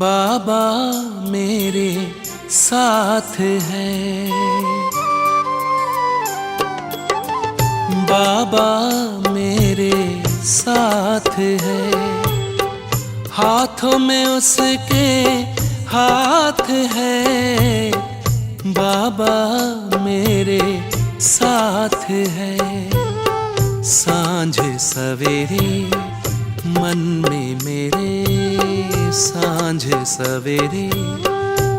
बाबा मेरे साथ है, बाबा मेरे साथ है, हाथों में उसके हाथ है, बाबा मेरे साथ है। सांझ सवेरे मन में मेरे, सांझ सवेरे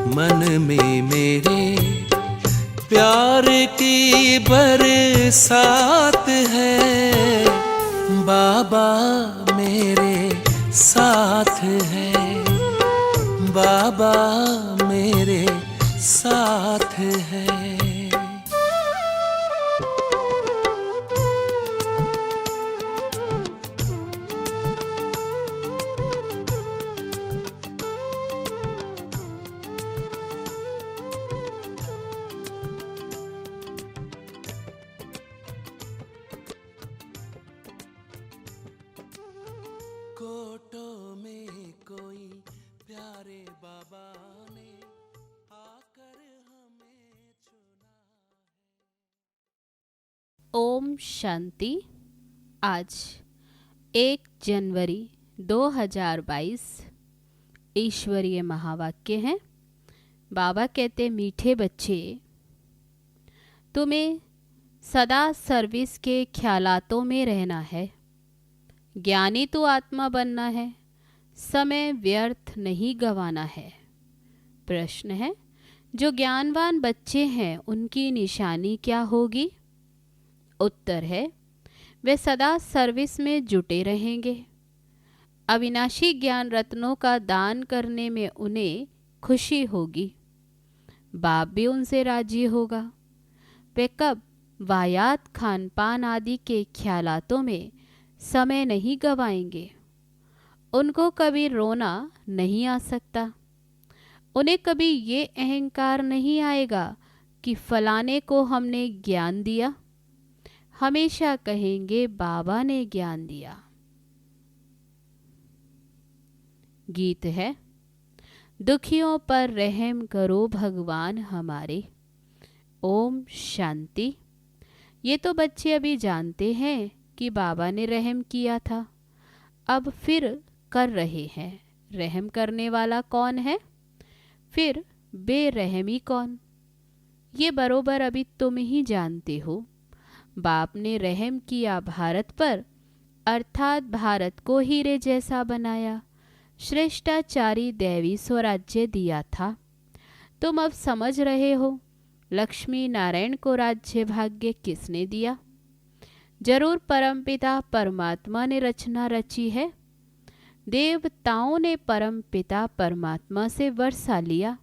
मन में मेरे, प्यार की बरसात है, बाबा मेरे साथ है, बाबा मेरे साथ है। कोटों में कोई प्यारे बाबा ने आकर हमें चुना है। ओम शांति। आज 1 जनवरी 2022 ईश्वरीय महावाक्य हैं। बाबा कहते, मीठे बच्चे, तुम्हें सदा सर्विस के ख्यालातों में रहना है। ज्ञानी तो आत्मा बनना है, समय व्यर्थ नहीं गंवाना है। प्रश्न है, जो ज्ञानवान बच्चे हैं उनकी निशानी क्या होगी? उत्तर है, वे सदा सर्विस में जुटे रहेंगे। अविनाशी ज्ञान रत्नों का दान करने में उन्हें खुशी होगी। बाप भी उनसे राजी होगा। वे कब वायात खान पान आदि के ख्यालातों में समय नहीं गवाएंगे। उनको कभी रोना नहीं आ सकता। उन्हें कभी ये अहंकार नहीं आएगा कि फलाने को हमने ज्ञान दिया। हमेशा कहेंगे, बाबा ने ज्ञान दिया। गीत है, दुखियों पर रहम करो भगवान हमारे। ओम शांति। ये तो बच्चे अभी जानते हैं कि बाबा ने रहम किया था, अब फिर कर रहे हैं। रहम करने वाला कौन है? फिर बेरहमी कौन? ये बरोबर अभी तुम ही जानते हो। बाप ने रहम किया भारत पर, अर्थात भारत को हीरे जैसा बनाया, श्रेष्ठाचारी दैवी स्वराज्य दिया था। तुम अब समझ रहे हो लक्ष्मी नारायण को राज्य भाग्य किसने दिया? जरूर परमपिता परमात्मा ने रचना रची है। देवताओं ने परमपिता परमात्मा से वर्षा लिया।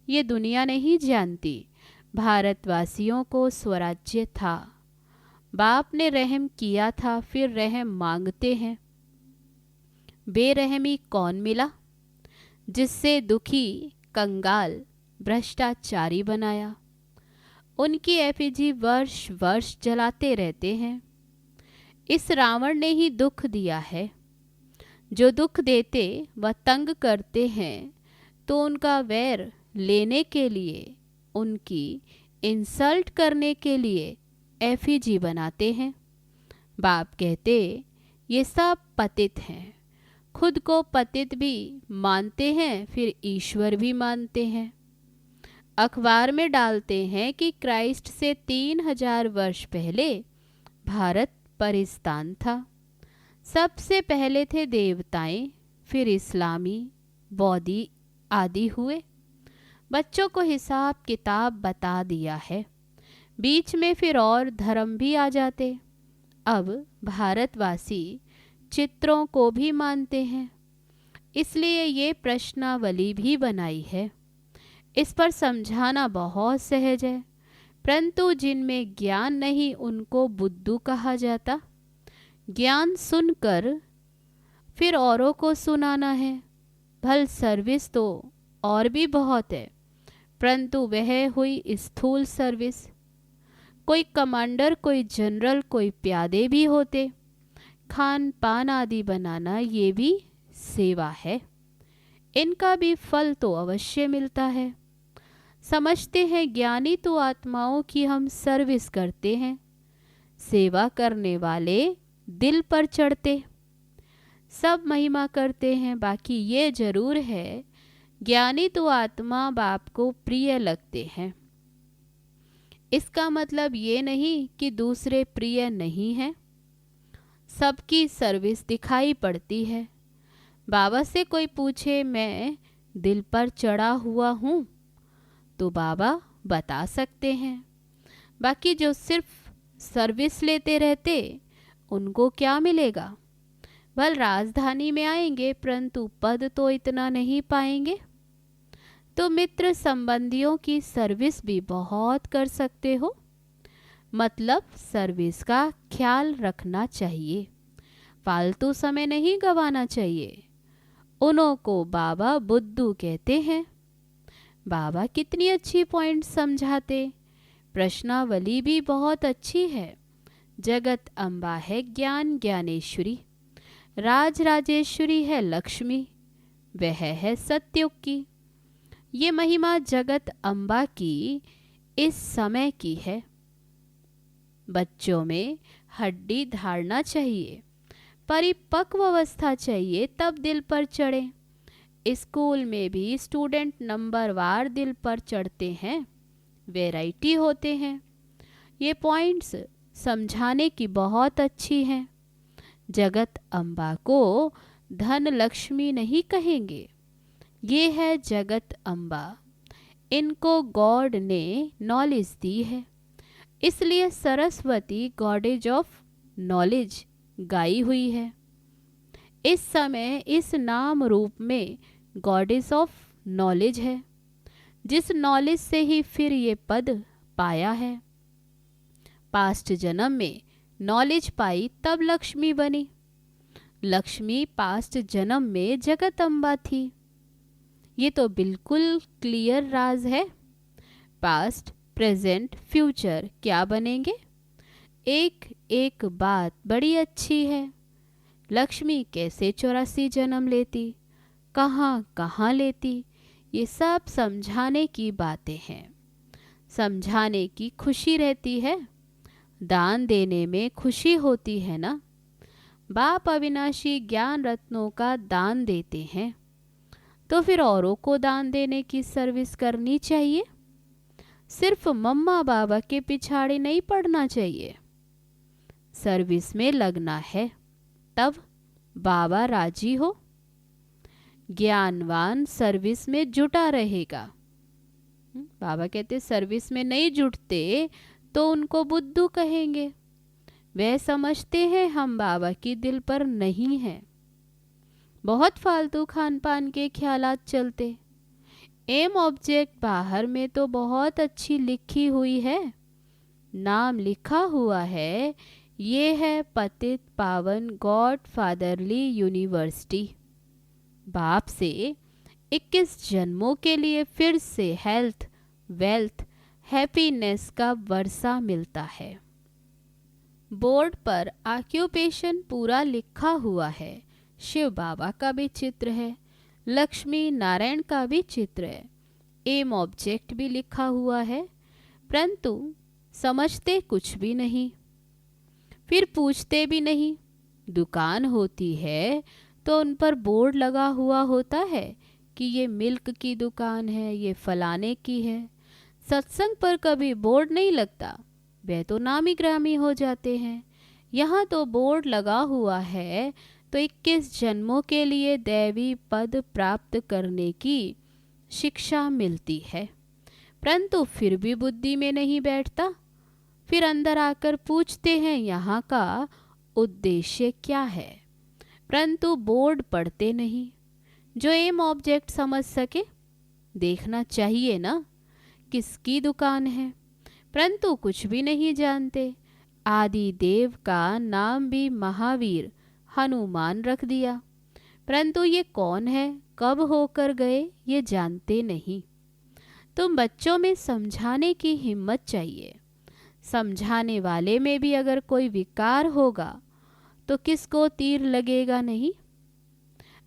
ये दुनिया नहीं जानती, भारतवासियों को स्वराज्य था। बाप ने रहम किया था, फिर रहम मांगते हैं। बेरहमी कौन मिला? जिससे दुखी कंगाल भ्रष्टाचारी बनाया। उनकी एफिजी वर्ष वर्ष जलाते रहते हैं। इस रावण ने ही दुख दिया है। जो दुख देते व तंग करते हैं, तो उनका वैर लेने के लिए, उनकी इंसल्ट करने के लिए एफिजी बनाते हैं। बाप कहते, ये सब पतित हैं। खुद को पतित भी मानते हैं, फिर ईश्वर भी मानते हैं। अखबार में डालते हैं कि क्राइस्ट से 3000 वर्ष पहले भारत परिस्तान था। सबसे पहले थे देवताएं, फिर इस्लामी, बौद्धी आदि हुए। बच्चों को हिसाब किताब बता दिया है। बीच में फिर और धर्म भी आ जाते। अब भारतवासी चित्रों को भी मानते हैं, इसलिए ये प्रश्नावली भी बनाई है। इस पर समझाना बहुत सहज है, परंतु जिनमें ज्ञान नहीं उनको बुद्धू कहा जाता। ज्ञान सुनकर फिर औरों को सुनाना है। भल सर्विस तो और भी बहुत है, परंतु वह हुई स्थूल सर्विस। कोई कमांडर, कोई जनरल, कोई प्यादे भी होते। खान पान आदि बनाना ये भी सेवा है। इनका भी फल तो अवश्य मिलता है। समझते हैं ज्ञानी तो आत्माओं की हम सर्विस करते हैं, सेवा करने वाले दिल पर चढ़ते। सब महिमा करते हैं, बाकी ये जरूर है ज्ञानी तो आत्मा बाप को प्रिय लगते हैं। इसका मतलब ये नहीं कि दूसरे प्रिय नहीं हैं। सबकी सर्विस दिखाई पड़ती है। बाबा से कोई पूछे मैं दिल पर चढ़ा हुआ हूँ, तो बाबा बता सकते हैं। बाकी जो सिर्फ सर्विस लेते रहते उनको क्या मिलेगा? भल राजधानी में आएंगे, परंतु पद तो इतना नहीं पाएंगे। तो मित्र संबंधियों की सर्विस भी बहुत कर सकते हो। मतलब सर्विस का ख्याल रखना चाहिए, फालतू समय नहीं गंवाना चाहिए। उन्हों को बाबा बुद्धू कहते हैं। बाबा कितनी अच्छी पॉइंट समझाते। प्रश्नावली भी बहुत अच्छी है। जगत अम्बा है ज्ञान ज्ञानेश्वरी, राज राजेश्वरी है लक्ष्मी, वह है सत्युग की। ये महिमा जगत अम्बा की इस समय की है। बच्चों में हड्डी धारना चाहिए, परिपक्व अवस्था चाहिए, तब दिल पर चढ़े। स्कूल में भी स्टूडेंट नंबरवार दिल पर चढ़ते हैं, वैरायटी होते हैं। ये पॉइंट्स समझाने की बहुत अच्छी हैं। जगत अम्बा को धन लक्ष्मी नहीं कहेंगे, ये है जगत अम्बा। इनको गॉड ने नॉलेज दी है, इसलिए सरस्वती गॉडेज ऑफ नॉलेज गाई हुई है। इस समय इस नाम रूप में गॉडेस ऑफ नॉलेज है, जिस नॉलेज से ही फिर ये पद पाया है। पास्ट जन्म में नॉलेज पाई तब लक्ष्मी बनी। लक्ष्मी पास्ट जन्म में जगत अम्बा थी। ये तो बिल्कुल क्लियर राज है। पास्ट, प्रेजेंट, फ्यूचर क्या बनेंगे? एक एक बात बड़ी अच्छी है। लक्ष्मी कैसे 84 जन्म लेती, कहाँ कहाँ लेती, ये सब समझाने की बातें हैं। समझाने की खुशी रहती है, दान देने में खुशी होती है ना। बाप अविनाशी ज्ञान रत्नों का दान देते हैं, तो फिर औरों को दान देने की सर्विस करनी चाहिए। सिर्फ मम्मा बाबा के पिछाड़े नहीं पड़ना चाहिए, सर्विस में लगना है, तब बाबा राजी हो। ज्ञानवान सर्विस में जुटा रहेगा। बाबा कहते सर्विस में नहीं जुटते तो उनको बुद्धू कहेंगे। वह समझते हैं हम बाबा की दिल पर नहीं हैं। बहुत फालतू खान पान के ख्यालात चलते। एम ऑब्जेक्ट बाहर में तो बहुत अच्छी लिखी हुई है, नाम लिखा हुआ है, ये है पतित पावन गॉड फादरली यूनिवर्सिटी। बाप से 21 जन्मों के लिए फिर से हेल्थ, वेल्थ, हैप्पीनेस का वर्षा मिलता है। बोर्ड पर ऑक्यूपेशन पूरा लिखा हुआ है। शिव बाबा का भी चित्र है, लक्ष्मी नारायण का भी चित्र है, एम ऑब्जेक्ट भी लिखा हुआ है, परंतु समझते कुछ भी नहीं, फिर पूछते भी नहीं। दुकान होती है तो उन पर बोर्ड लगा हुआ होता है कि ये मिल्क की दुकान है, ये फलाने की है। सत्संग पर कभी बोर्ड नहीं लगता, वे तो नामी ग्रामी हो जाते हैं। यहाँ तो बोर्ड लगा हुआ है तो 21 जन्मों के लिए दैवी पद प्राप्त करने की शिक्षा मिलती है, परंतु फिर भी बुद्धि में नहीं बैठता। फिर अंदर आकर पूछते हैं यहाँ का उद्देश्य क्या है, परंतु बोर्ड पढ़ते नहीं। जो एम ऑब्जेक्ट समझ सके, देखना चाहिए ना किसकी दुकान है, परंतु कुछ भी नहीं जानते। आदि देव का नाम भी महावीर हनुमान रख दिया, परंतु ये कौन है, कब होकर गए, ये जानते नहीं। तुम बच्चों में समझाने की हिम्मत चाहिए। समझाने वाले में भी अगर कोई विकार होगा तो किसको तीर लगेगा नहीं।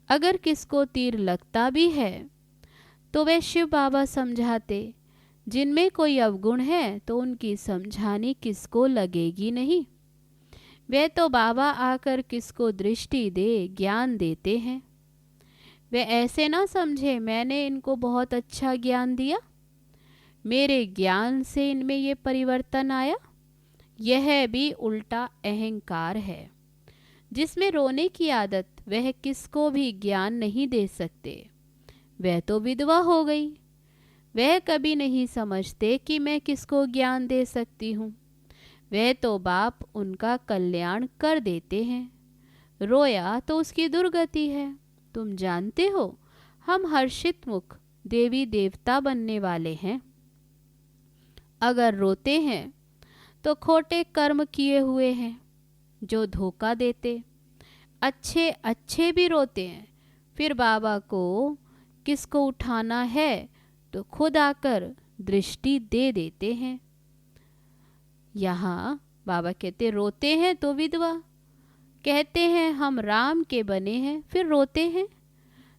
अगर किसको तीर लगता भी है तो वे शिव बाबा समझाते। जिनमें कोई अवगुण है तो उनकी समझानी किसको लगेगी नहीं। वे तो बाबा आकर किसको दृष्टि दे, ज्ञान देते हैं। वे ऐसे ना समझे मैंने इनको बहुत अच्छा ज्ञान दिया, मेरे ज्ञान से इनमें ये परिवर्तन आया। यह भी उल्टा अहंकार है। जिसमें रोने की आदत, वह किसको भी ज्ञान नहीं दे सकते। वह तो विधवा हो गई। वह कभी नहीं समझते कि मैं किसको ज्ञान दे सकती हूँ। वह तो बाप उनका कल्याण कर देते हैं। रोया तो उसकी दुर्गति है। तुम जानते हो हम हर्षित मुख देवी देवता बनने वाले हैं। अगर रोते हैं तो खोटे कर्म किए हुए हैं जो धोखा देते। अच्छे अच्छे भी रोते हैं, फिर बाबा को किसको उठाना है तो खुद आकर दृष्टि दे देते हैं। यहाँ बाबा कहते रोते हैं तो विधवा, कहते हैं हम राम के बने हैं, फिर रोते हैं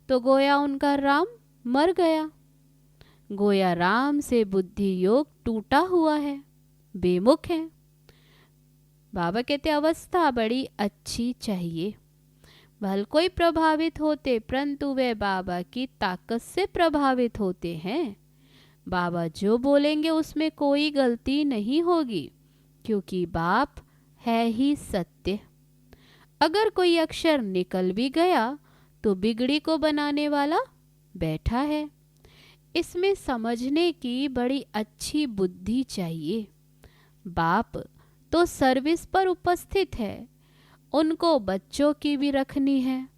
तो गोया उनका राम मर गया। गोया राम से बुद्धि योग टूटा हुआ है, बेमुख है। बाबा कहते अवस्था बड़ी अच्छी चाहिए। भल कोई प्रभावित होते, परंतु वे बाबा की ताकत से प्रभावित होते हैं। बाबा जो बोलेंगे उसमें कोई गलती नहीं होगी, क्योंकि बाप है ही सत्य। अगर कोई अक्षर निकल भी गया तो बिगड़ी को बनाने वाला बैठा है। इसमें समझने की बड़ी अच्छी बुद्धि चाहिए। बाप तो सर्विस पर उपस्थित है, उनको बच्चों की भी रखनी है।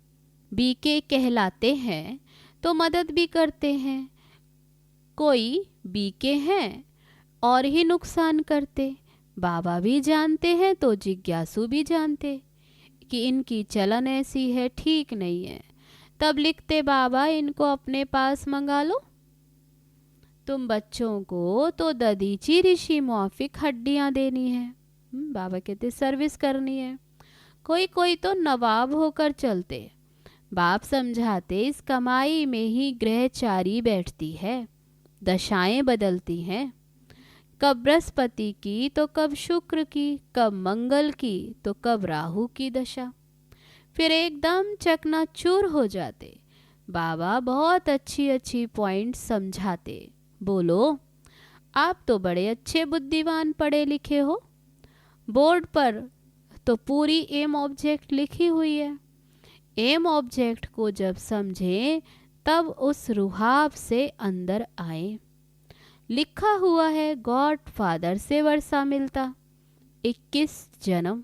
बीके कहलाते हैं तो मदद भी करते हैं। कोई बीके हैं और ही नुकसान करते। बाबा भी जानते हैं तो जिज्ञासु भी जानते कि इनकी चलन ऐसी है, ठीक नहीं है। तब लिखते बाबा इनको अपने पास मंगा लो। तुम बच्चों को तो ददीची ऋषि मुआफिक हड्डियां देनी है। बाबा कहते सर्विस करनी है। कोई कोई तो नवाब होकर चलते। बाप समझाते इस कमाई में ही ग्रहचारी बैठती है, दशाएं बदलती हैं। कब बृहस्पति की तो कब शुक्र की, कब मंगल की तो कब राहु की दशा। फिर एकदम चकनाचूर हो जाते। बाबा बहुत अच्छी अच्छी पॉइंट समझाते। बोलो आप तो बड़े अच्छे बुद्धिमान पढ़े लिखे हो। बोर्ड पर तो पूरी एम ऑब्जेक्ट लिखी हुई है। एम ऑब्जेक्ट को जब समझें तब उस रुहाब से अंदर आए। लिखा हुआ है गॉड फादर से वर्षा मिलता 21 जन्म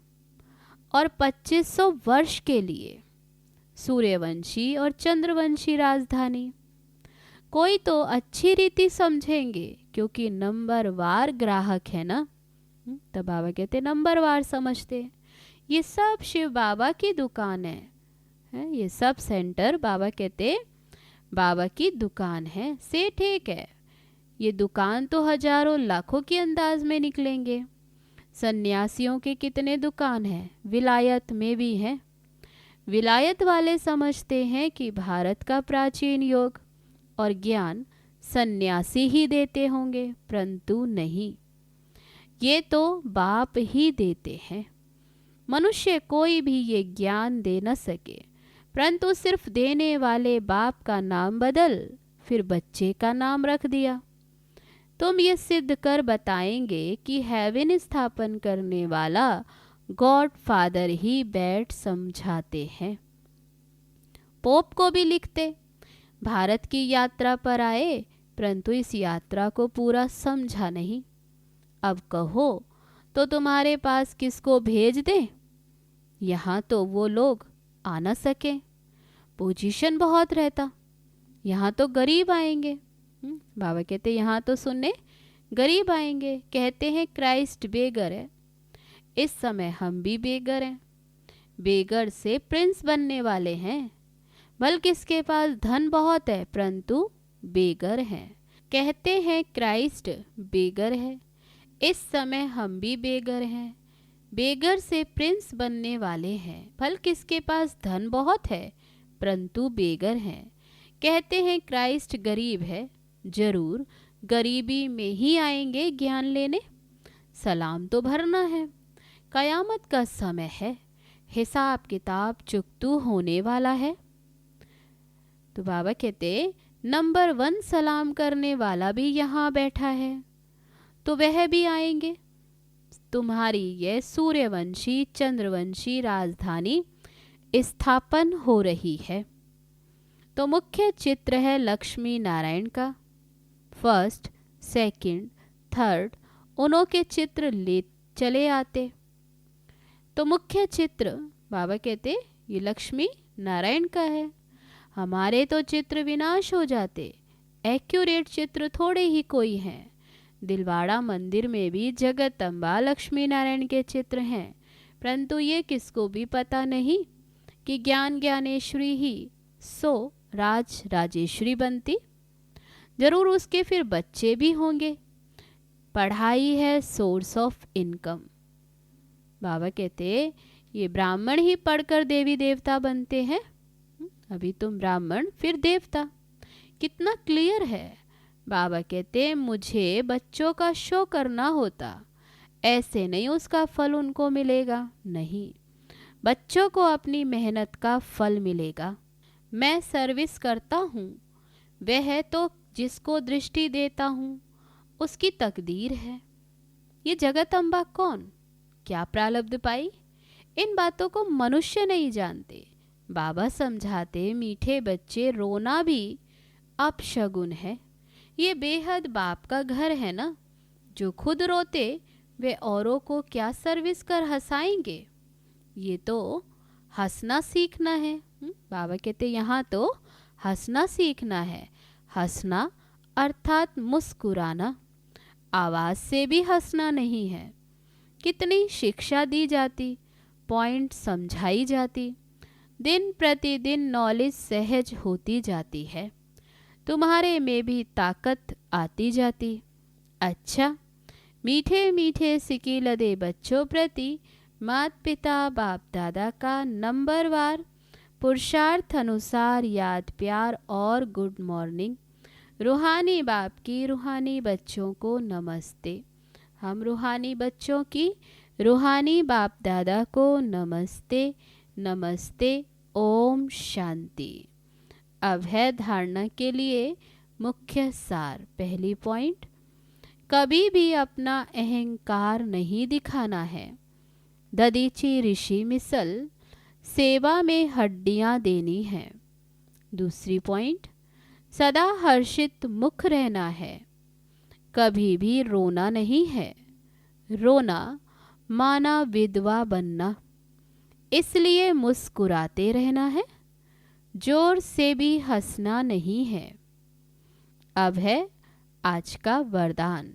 और 2500 वर्ष के लिए सूर्यवंशी और चंद्रवंशी राजधानी। कोई तो अच्छी रीति समझेंगे क्योंकि नंबरवार ग्राहक है ना। तब बाबा कहते नंबरवार समझते। ये सब शिव बाबा की दुकान है। ये सब सेंटर बाबा कहते बाबा की दुकान है। से ठीक है, ये दुकान तो हजारों लाखों के अंदाज में निकलेंगे। सन्यासियों के कितने दुकान हैं, विलायत में भी हैं। विलायत वाले समझते हैं कि भारत का प्राचीन योग और ज्ञान सन्यासी ही देते होंगे, परंतु नहीं, ये तो बाप ही देते हैं। मनुष्य कोई भी ये ज्ञान दे न सके, परंतु सिर्फ देने वाले बाप का नाम बदल फिर बच्चे का नाम रख दिया। तुम ये सिद्ध कर बताएंगे कि हेवन स्थापन करने वाला गॉड फादर ही बैठ समझाते हैं। पोप को भी लिखते भारत की यात्रा पर आए, परंतु इस यात्रा को पूरा समझा नहीं। अब कहो तो तुम्हारे पास किसको भेज दें? यहाँ तो वो लोग आ न सके, पोजीशन बहुत रहता, यहाँ तो गरीब आएंगे। बाबा कहते यहाँ तो सुनने गरीब आएंगे। कहते हैं क्राइस्ट बेगर है, इस समय हम भी बेगर हैं, बेगर से प्रिंस बनने वाले हैं। भल किसके पास धन बहुत है परंतु बेगर हैं। कहते हैं क्राइस्ट बेगर है, इस समय हम भी बेगर हैं, बेगर से प्रिंस बनने वाले हैं। भल किसके पास धन बहुत है परंतु बेगर हैं। कहते हैं क्राइस्ट गरीब है, जरूर गरीबी में ही आएंगे ज्ञान लेने। सलाम तो भरना है, कयामत का समय है, हिसाब किताब चुकतू होने वाला है। तो बाबा कहते नंबर 1 सलाम करने वाला भी यहाँ बैठा है, तो वह भी आएंगे। तुम्हारी यह सूर्यवंशी चंद्रवंशी राजधानी स्थापन हो रही है। तो मुख्य चित्र है लक्ष्मी नारायण का। फर्स्ट, सेकंड, थर्ड उनों के चित्र ले चले आते। तो मुख्य चित्र बाबा कहते ये लक्ष्मी नारायण का है। हमारे तो चित्र विनाश हो जाते, एक्यूरेट चित्र थोड़े ही कोई हैं। दिलवाड़ा मंदिर में भी जगदम्बा लक्ष्मी नारायण के चित्र हैं, परंतु ये किसको भी पता नहीं कि ज्ञान ज्ञानेश्वरी ही सो राज राजेश्वरी बनती। जरूर उसके फिर बच्चे भी होंगे। पढ़ाई है सोर्स ऑफ इनकम। बाबा कहते ये ब्राह्मण ही पढ़कर देवी देवता बनते हैं। अभी तुम ब्राह्मण फिर देवता, कितना क्लियर है। बाबा कहते मुझे बच्चों का शो करना होता, ऐसे नहीं उसका फल उनको मिलेगा। नहीं, बच्चों को अपनी मेहनत का फल मिलेगा। मैं सर्विस करता हूँ, वह तो जिसको दृष्टि देता हूँ उसकी तकदीर है। ये जगदम्बा कौन, क्या प्रारब्ध पाई, इन बातों को मनुष्य नहीं जानते। बाबा समझाते मीठे बच्चे रोना भी अपशगुन है। ये बेहद बाप का घर है ना, जो खुद रोते वे औरों को क्या सर्विस कर हंसाएंगे। ये तो हंसना सीखना है। बाबा कहते यहाँ तो हंसना सीखना है। हंसना अर्थात मुस्कुराना, आवाज़ से भी हंसना नहीं है। कितनी शिक्षा दी जाती, पॉइंट समझाई जाती, दिन प्रतिदिन नॉलेज सहज होती जाती है, तुम्हारे में भी ताकत आती जाती। अच्छा, मीठे मीठे सिकीलदे बच्चों प्रति माता पिता बाप दादा का नंबरवार पुरुषार्थ अनुसार याद प्यार और गुड मॉर्निंग। रूहानी बाप की रूहानी बच्चों को नमस्ते। हम रूहानी बच्चों की रूहानी बाप दादा को नमस्ते नमस्ते। ओम शांति। अब है धारणा के लिए मुख्य सार। पहली पॉइंट, कभी भी अपना अहंकार नहीं दिखाना है। ददीची ऋषि मिसल सेवा में हड्डियां देनी है। दूसरी पॉइंट, सदा हर्षित मुख रहना है, कभी भी रोना नहीं है। रोना माना विधवा बनना, इसलिए मुस्कुराते रहना है, जोर से भी हंसना नहीं है। अब है आज का वरदान।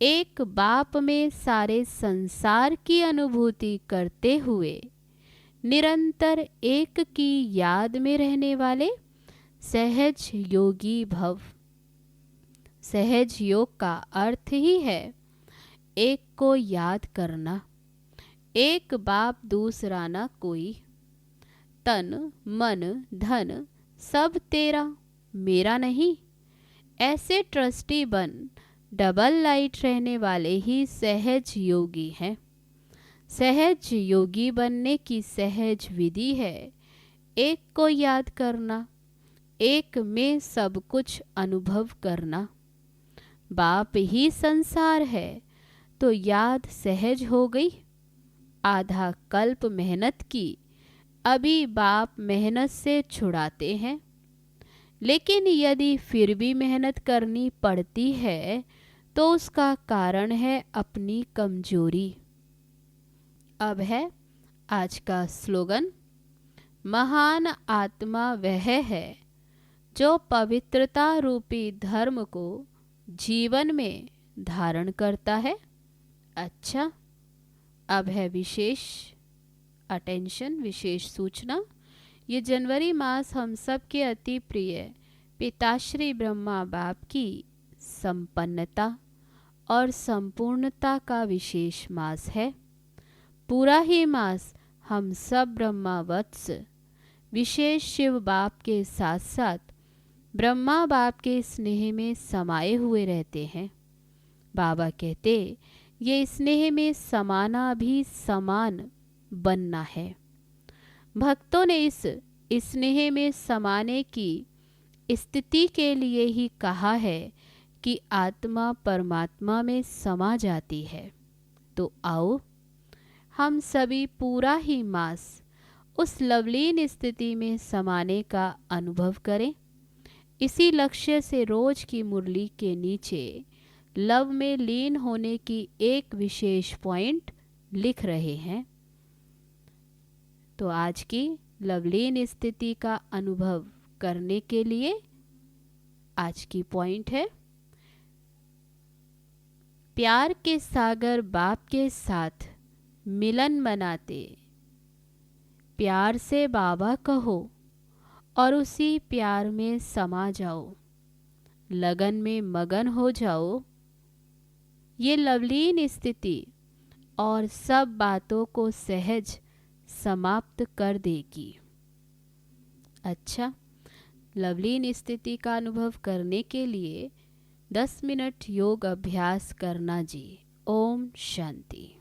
एक बाप में सारे संसार की अनुभूति करते हुए निरंतर एक की याद में रहने वाले सहज योगी भव। सहज योग का अर्थ ही है एक को याद करना। एक बाप दूसरा न कोई, तन मन धन सब तेरा मेरा नहीं। ऐसे ट्रस्टी बन डबल लाइट रहने वाले ही सहज योगी हैं। सहज योगी बनने की सहज विधि है एक को याद करना, एक में सब कुछ अनुभव करना। बाप ही संसार है तो याद सहज हो गई। आधा कल्प मेहनत की, अभी बाप मेहनत से छुड़ाते हैं, लेकिन यदि फिर भी मेहनत करनी पड़ती है तो उसका कारण है अपनी कमजोरी। अब है आज का स्लोगन। महान आत्मा वह है जो पवित्रता रूपी धर्म को जीवन में धारण करता है। अच्छा, अब है विशेष अटेंशन, विशेष सूचना। ये जनवरी मास हम सब के अति प्रिय पिताश्री ब्रह्मा बाप की संपन्नता और संपूर्णता का विशेष मास है। पूरा ही मास हम सब ब्रह्मा वत्स विशेष शिव बाप के साथ साथ ब्रह्मा बाप के स्नेह में समाये हुए रहते हैं। बाबा कहते ये स्नेह में समाना भी समान बनना है। भक्तों ने इस स्नेह में समाने की स्थिति के लिए ही कहा है कि आत्मा परमात्मा में समा जाती है। तो आओ हम सभी पूरा ही मास उस लवलीन स्थिति में समाने का अनुभव करें। इसी लक्ष्य से रोज की मुरली के नीचे लव में लीन होने की एक विशेष पॉइंट लिख रहे हैं। तो आज की लवलीन स्थिति का अनुभव करने के लिए आज की पॉइंट है, प्यार के सागर बाप के साथ मिलन मनाते, प्यार से बाबा कहो और उसी प्यार में समा जाओ, लगन में मगन हो जाओ। ये लवलीन स्थिति और सब बातों को सहज समाप्त कर देगी। अच्छा, लवलीन स्थिति का अनुभव करने के लिए 10 मिनट योग अभ्यास करना जी। ओम शांति।